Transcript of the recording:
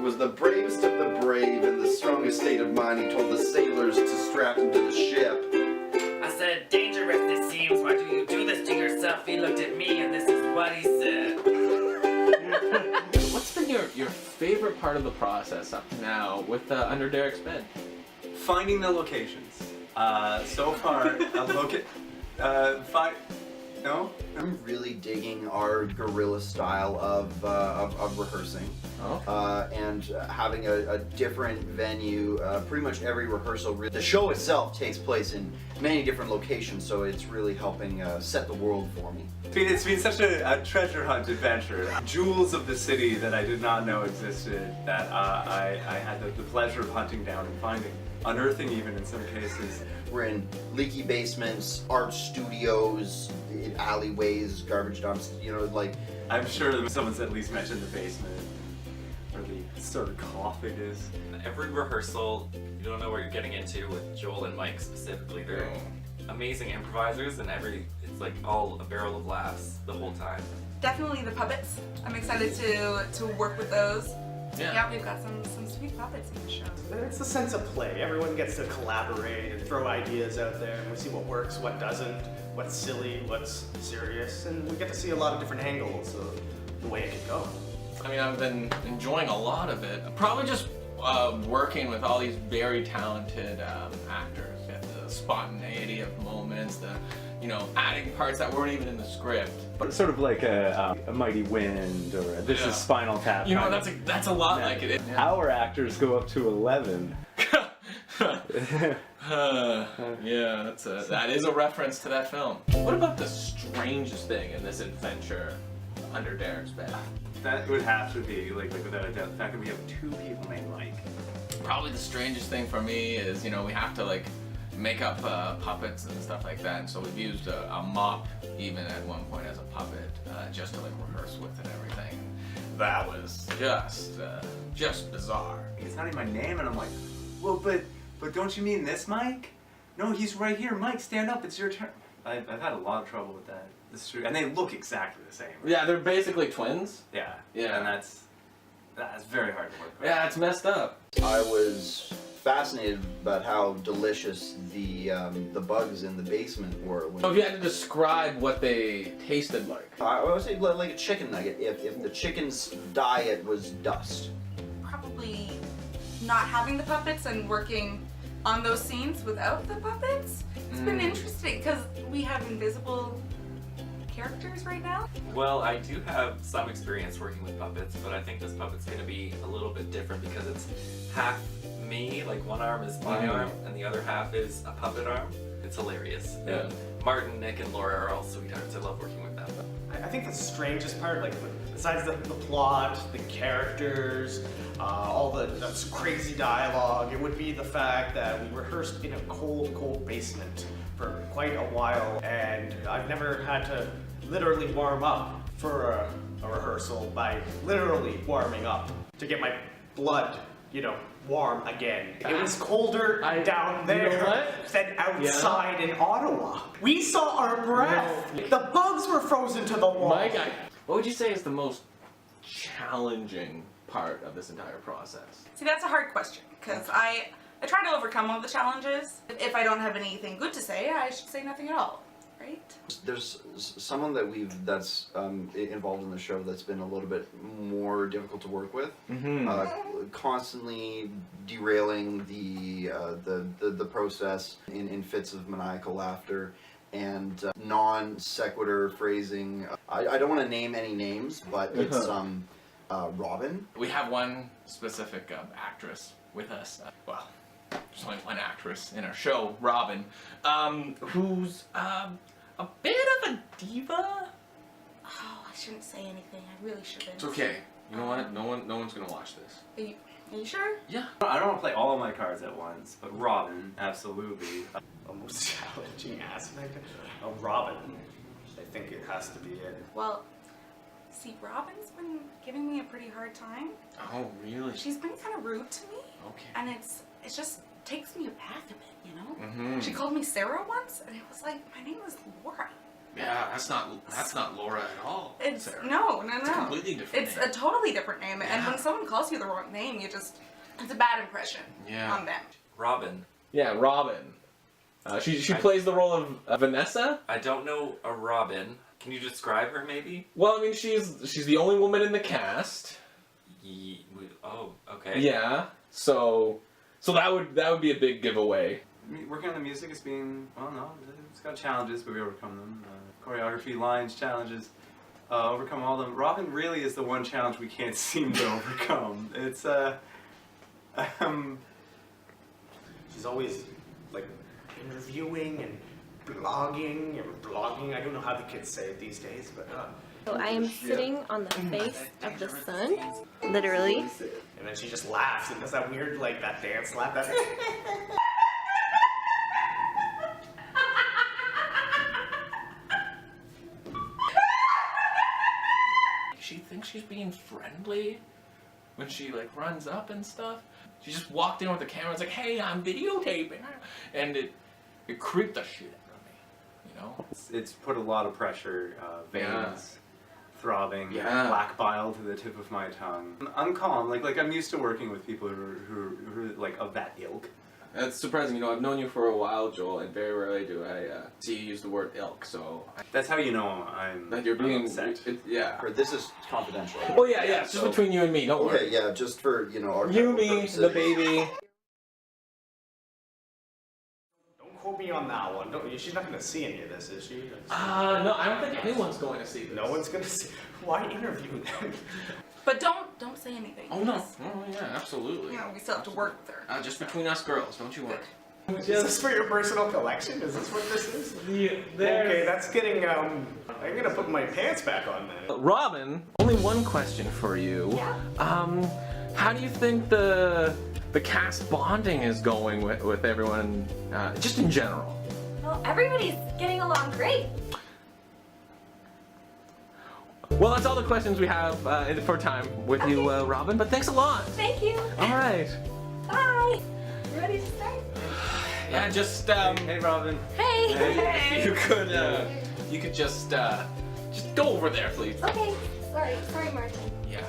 was the bravest of the brave in the strongest state of mind. He told the sailors to strap him to the ship. I said, dangerous this seems, why do you do this to yourself? He looked at me and this is what he said. What's been your favorite part of the process up to now with Under Derek's Bed? Finding the locations. So far, no? I'm really digging our guerrilla style of rehearsing. Oh. And having a different venue. Pretty much every rehearsal. The show itself takes place in many different locations, so it's really helping set the world for me. It's been such a treasure hunt adventure. Jewels of the city that I did not know existed, that I had the pleasure of hunting down and finding. Unearthing even in some cases. We're in leaky basements, art studios, in alleyways, garbage dumps, you know, like... I'm sure someone's at least mentioned the basement, or the sarcophagus. Every rehearsal, you don't know what you're getting into with Joel and Mike specifically. They're amazing improvisers, and it's like all a barrel of laughs the whole time. Definitely the puppets. I'm excited to work with those. Yeah, we've got some sweet puppets in the show. It's a sense of play. Everyone gets to collaborate and throw ideas out there, and we see what works, what doesn't, what's silly, what's serious, and we get to see a lot of different angles of the way it could go. I mean, I've been enjoying a lot of it. Probably just working with all these very talented actors. The spontaneity of moments, adding parts that weren't even in the script. But sort of like a Mighty Wind or This is Spinal Tap. You know, that's a lot like it. Our actors go up to 11. Yeah, that is a reference to that film. What about the strangest thing in this adventure Under Derek's Bed? That would have to be, like without a doubt, the fact that we have two people named Mike. Probably the strangest thing for me is, we have to make up puppets and stuff like that, and so we've used a mop even at one point as a puppet just to rehearse with and everything. That was just bizarre. It's not even my name, and I'm like, well, but don't you mean this Mike? No, he's right here. Mike, stand up. It's your turn. I've had a lot of trouble with that. This is true, and they look exactly the same. Yeah, they're basically twins. Yeah, Yeah. and that's very hard to work with. Yeah, it's messed up. I was fascinated about how delicious the bugs in the basement were. So if you had to describe what they tasted like. I would say like a chicken nugget, if the chicken's diet was dust. Probably not having the puppets and working on those scenes without the puppets. It's been interesting because we have invisible characters right now. Well, I do have some experience working with puppets, but I think this puppet's going to be a little bit different because it's half me, like one arm is my arm, and the other half is a puppet arm. It's hilarious. Yeah. And Martin, Nick, and Laura are all sweethearts. I love working with them. I think the strangest part, besides the plot, the characters, all the crazy dialogue, it would be the fact that we rehearsed in a cold basement for quite a while, and I've never had to literally warm up for a rehearsal by literally warming up to get my blood, warm again. It was colder down there than outside in Ottawa. We saw our breath. The bugs were frozen to the wall. Mike, what would you say is the most challenging part of this entire process? See, that's a hard question because I try to overcome all the challenges. If I don't have anything good to say, I should say nothing at all, right? There's someone that's involved in the show that's been a little bit more difficult to work with. Constantly derailing the process in fits of maniacal laughter and non sequitur phrasing. I don't want to name any names, but it's Robin. We have one specific actress with us. Well, there's only one actress in our show, Robin, who's a bit of a diva. Oh, I shouldn't say anything. I really shouldn't. It's okay. You know what? No one's gonna watch this. Are you sure? Yeah. I don't want to play all of my cards at once, but Robin, absolutely. The most challenging aspect of Robin. I think it has to be it. Well, see, Robin's been giving me a pretty hard time. Oh, really? She's been kind of rude to me. Okay. And it just takes me aback a bit, She called me Sarah once, and it was like, my name is Laura. Yeah, that's not Laura at all. It's Sarah. no. It's a completely different It's name. a totally different name, and Yeah. when someone calls you the wrong name, it's a bad impression Yeah. on them. Robin. Yeah, Robin. She plays the role of Vanessa. I don't know a Robin. Can you describe her maybe? Well, I mean, she's the only woman in the cast. Oh, okay. Yeah. So that would be a big giveaway. Working on the music has been, well, no, it's got challenges, but we overcome them. Choreography, lines, challenges, overcome all of them. Robin really is the one challenge we can't seem to overcome. It's, She's always like interviewing and blogging. I don't know how the kids say it these days, but So I am sitting on the face of the sun, literally. and then she just laughs and does that weird like that dance laugh. That She thinks she's being friendly when she like runs up and stuff. She just walked in with the camera. It's like, hey, I'm videotaping, and it creeped the shit out of me. You know. it's put a lot of pressure, veins throbbing, Yeah. black bile to the tip of my tongue. I'm calm, like I'm used to working with people who are like of that ilk. That's surprising. You know, I've known you for a while, Joel, and very rarely do I see you use the word ilk. So That's how you know I'm. that you're being upset. yeah. This is confidential. Oh yeah, it's just So- between you and me. Don't worry. Okay, yeah, just for our You, me, purposes. the baby. don't quote me on that one. She's not gonna see any of this, is she? No, I don't think anyone's going to see this. No one's gonna see. Why interview them? But don't say anything. Oh no. Oh yeah, absolutely. You know, we still have to work with her. Just between us girls, don't you worry. Is this for your personal collection? Is this what this is? Okay, that's getting. I'm gonna put my pants back on then. Robin, only one question for you. Yeah. How do you think the cast bonding is going with everyone, just in general? Well, everybody's getting along great. Well, that's all the questions we have for time with you, Robin. But thanks a lot. Thank you. All right. Bye. You ready to start? Yeah, just Hey, Robin. Hey. you could just go over there, please. Okay. Sorry, Martin. Yeah.